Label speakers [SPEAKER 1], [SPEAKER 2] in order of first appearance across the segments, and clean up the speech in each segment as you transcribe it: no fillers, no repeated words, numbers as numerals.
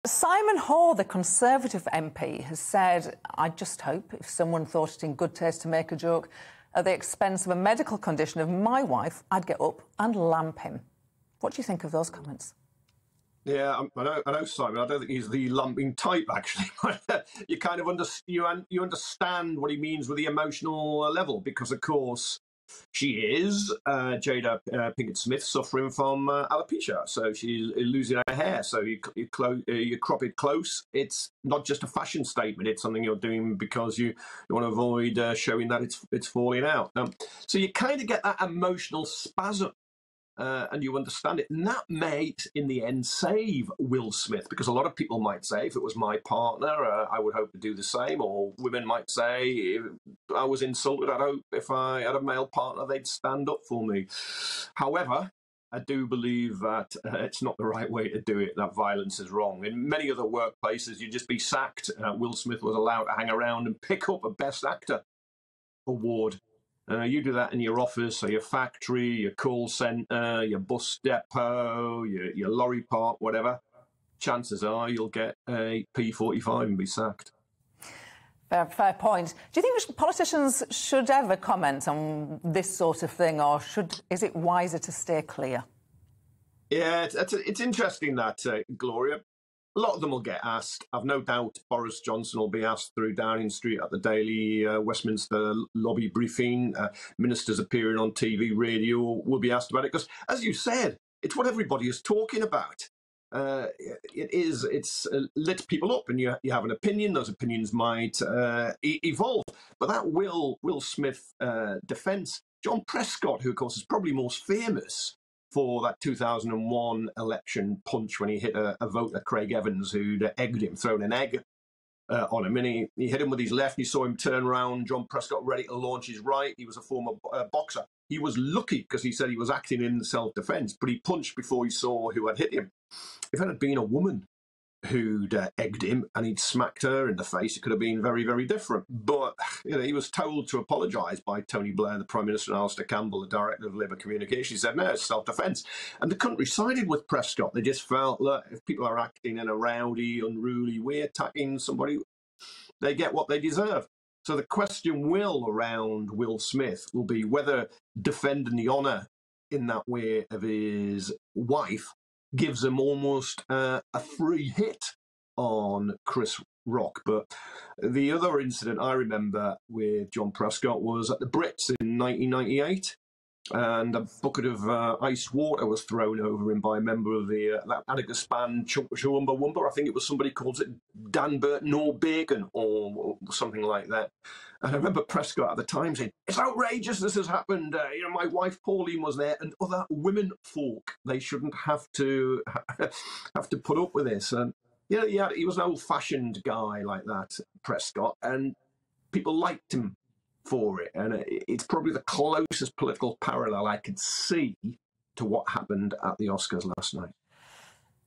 [SPEAKER 1] Simon Hoare, the Conservative MP, has said, "I just hope if someone thought it in good taste to make a joke at the expense of a medical condition of my wife, I'd get up and lamp him." What do you think of those comments?
[SPEAKER 2] Yeah, I know Simon. I don't think he's the lumping type, actually. You kind of understand what he means with the emotional level, because, of course, she is Jada Pinkett Smith, suffering from alopecia, so she's losing her hair. So you crop it close. It's not just a fashion statement; it's something you're doing because you want to avoid showing that it's falling out. So you kind of get that emotional spasm. And you understand it. And that may, in the end, save Will Smith, because a lot of people might say, if it was my partner, I would hope to do the same. Or women might say, if I was insulted, I'd hope if I had a male partner, they'd stand up for me. However, I do believe that it's not the right way to do it, that violence is wrong. In many other workplaces, you'd just be sacked. Will Smith was allowed to hang around and pick up a Best Actor award. You do that in your office, or your factory, your call centre, your bus depot, your lorry park, whatever. Chances are you'll get a P45 and be sacked.
[SPEAKER 1] Fair point. Do you think politicians should ever comment on this sort of thing, or is it wiser to stay clear?
[SPEAKER 2] Yeah, it's interesting that, Gloria. A lot of them will get asked. I've no doubt Boris Johnson will be asked through Downing Street at the daily Westminster lobby briefing. Ministers appearing on TV, radio will be asked about it, because, as you said, it's what everybody is talking about. It's lit people up, and you have an opinion. Those opinions might evolve. But that Will Smith defence, John Prescott, who of course is probably most famous for that 2001 election punch when he hit a voter, Craig Evans, who'd egged him, thrown an egg on him. And he hit him with his left. You saw him turn around. John Prescott ready to launch his right. He was a former boxer. He was lucky because he said he was acting in self-defence, but he punched before he saw who had hit him. If it had been a woman who'd egged him and he'd smacked her in the face, it could have been very, very different. But he was told to apologise by Tony Blair, the Prime Minister, and Alistair Campbell, the Director of Labour Communications. He said, no, it's self-defence. And the country sided with Prescott. They just felt, look, if people are acting in a rowdy, unruly way, attacking somebody, they get what they deserve. So the question around Will Smith will be whether defending the honour in that way of his wife gives him almost a free hit on Chris Rock. But the other incident I remember with John Prescott was at the Brits in 1998, and a bucket of ice water was thrown over him by a member of the Anarchist band Chumbawamba Wumba. I think it was somebody called it Dan Burton or Bacon or something like that. And I remember Prescott at the time saying, "It's outrageous this has happened. My wife Pauline was there, and other women folk. They shouldn't have to put up with this." And he was an old-fashioned guy like that, Prescott, and people liked him for it. And it's probably the closest political parallel I could see to what happened at the Oscars last night.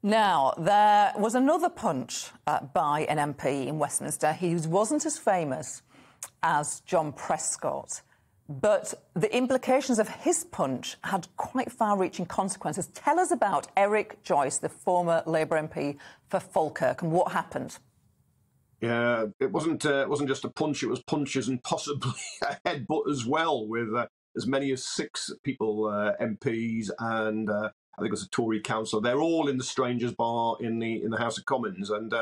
[SPEAKER 1] Now, there was another punch by an MP in Westminster. He wasn't as famous as John Prescott, but the implications of his punch had quite far-reaching consequences. Tell us about Eric Joyce, the former Labour MP for Falkirk, and what happened.
[SPEAKER 2] Yeah, it wasn't just a punch, it was punches and possibly a headbutt as well, with as many as 6 people, MPs, and I think it was a Tory councillor. They're all in the Strangers Bar in the House of Commons. And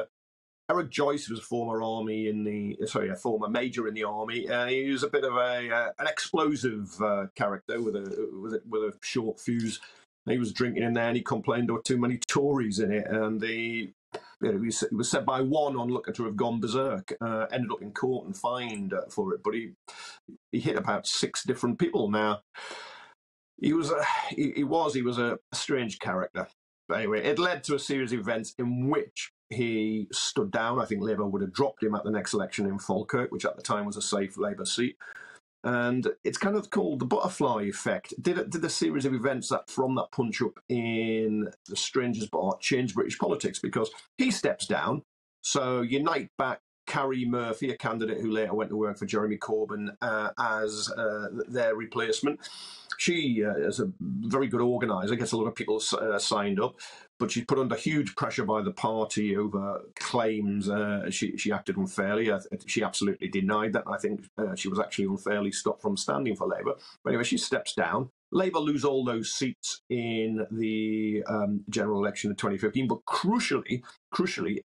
[SPEAKER 2] Eric Joyce was a former former major in the army. He was a bit of an explosive character with a short fuse. He was drinking in there, and he complained there were too many Tories in it, and he was said by one onlooker to have gone berserk. Ended up in court and fined for it, but he hit about 6 different people. Now, he was a strange character. But anyway, it led to a series of events in which he stood down. I think Labour would have dropped him at the next election in Falkirk, which at the time was a safe Labour seat. And it's kind of called the butterfly effect. Did a series of events that, from that punch-up in the Strangers Bar, changed British politics, because he steps down. So unite back Carrie Murphy, a candidate who later went to work for Jeremy Corbyn as their replacement. She is a very good organiser, gets a lot of people signed up. but she's put under huge pressure by the party over claims she acted unfairly. She absolutely denied that. I think she was actually unfairly stopped from standing for Labour. But anyway, she steps down. Labour lose all those seats in the general election of 2015. But crucially,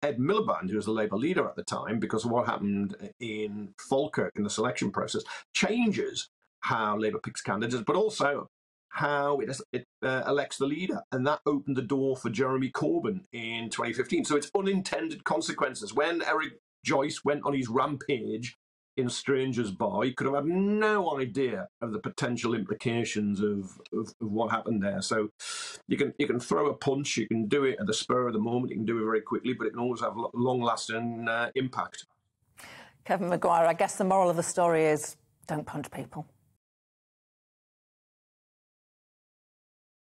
[SPEAKER 2] Ed Miliband, who was the Labour leader at the time, because of what happened in Falkirk in the selection process, changes how Labour picks candidates, but also how it elects the leader. And that opened the door for Jeremy Corbyn in 2015. So it's unintended consequences. When Eric Joyce went on his rampage in Strangers Bar, you could have had no idea of the potential implications of what happened there. So you can throw a punch, you can do it at the spur of the moment, you can do it very quickly, but it can always have long-lasting impact.
[SPEAKER 1] Kevin Maguire, I guess the moral of the story is don't punch people.